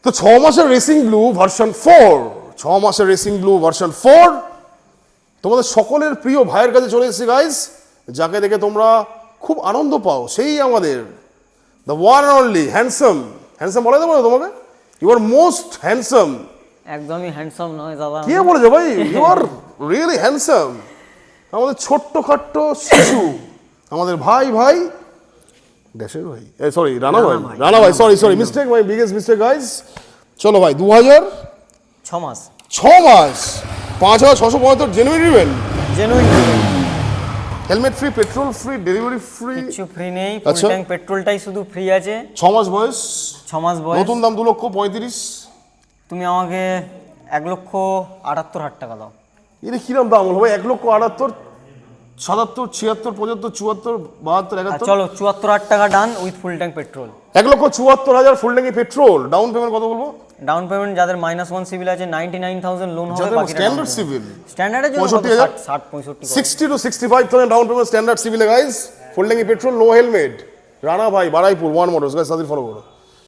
তো 6 মাসের racing blue version 4, 6 মাসের রেসিং ব্লু ভার্সন 4 তোমাদের সকলের প্রিয় ভাইয়ের কাছে চলে এসেছি গাইস, যাকে দেখে তোমরা খুব আনন্দ পাও, সেই আমাদের the one and only handsome. Handsome বলে দেবো তোমাকে? You are most handsome. একদমই হ্যান্ডসাম নয় দাদা। কে বলেছে ভাই? You are really handsome. আমাদের ছোট্ট খাট্ট শিশু, আমাদের ভাই দেশের ভাই, সরি রানা ভাই, sorry mistake, my biggest mistake guys. চলো ভাই, 6 মাস 6 মাস 5675 জেনুইন রিবেন, helmet free, petrol free, delivery free, কিছু ফ্রি নেই, ফুল ট্যাঙ্ক পেট্রোলটাই শুধু ফ্রি আছে। 6 মাস বয়স, 6 মাস বয়স, নতুন দাম 2,35,000। তুমি আমাকে 1,78,000 টাকা দাও। এটা কিরম দাম হলো ভাই? 1,78,000, 77, 76, 75, 74, 72, 71। চলো 74,000 টাকা done with full tank petrol. 1,74,000 ফুল ট্যাঙ্কি পেট্রোল। ডাউন পেমেন্ট কত বলবো? ডাউন পেমেন্ট যাদের -1 সিভিল আছে 99,000 লোন হবে, বাকি স্ট্যান্ডার্ড সিভিল স্ট্যান্ডার্ডের জন্য 65,000, 60-65 60 to 65,000 ডাউন পেমেন্ট স্ট্যান্ডার্ড সিভিলে গাইস। ফুল ট্যাঙ্কি পেট্রোল, নো হেলমেট। রানা ভাই, বারাইপুর, ওয়ান মোটরস গাইস, তাদের ফলো করো।